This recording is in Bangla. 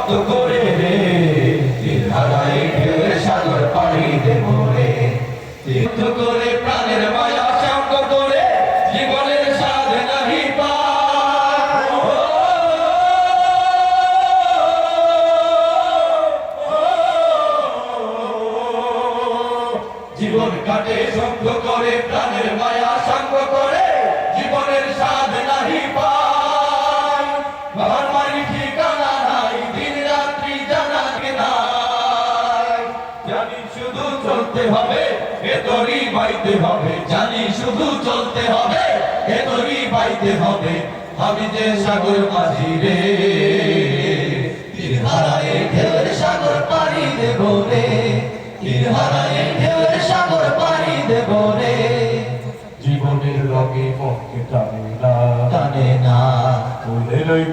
শক্ত করে রে, তীর হারায় ঢেউয়ের সাগর পাড়ি দেব রে। যুদ্ধ করে প্রাণের মায়া শান্ত করে জীবনের স্বাদ নাহি পাই। জীবন কাটে শব্দ করে প্রাণের মায়া শান্ত করে জীবনের স্বাদ নাহি পাই। বাবার বাড়ি ঠিকানা নাই, দিন রাত্রি জানা নাই। জানি শুধু চলতে হবে, এ তরি বাইতে হবে। জানি শুধু চলতে হবে, এ তরি বাইতে হবে। আমি যে সাগর মাঝি রে, তীর হারায় ঢেউয়ের সাগর পাড়ি দেব রে। তীর হারায় ঢেউয়ের সাগর পাড়ি দেব রে। জীবনের রঙে মনকে টানে না, টানে না ফুলের ওই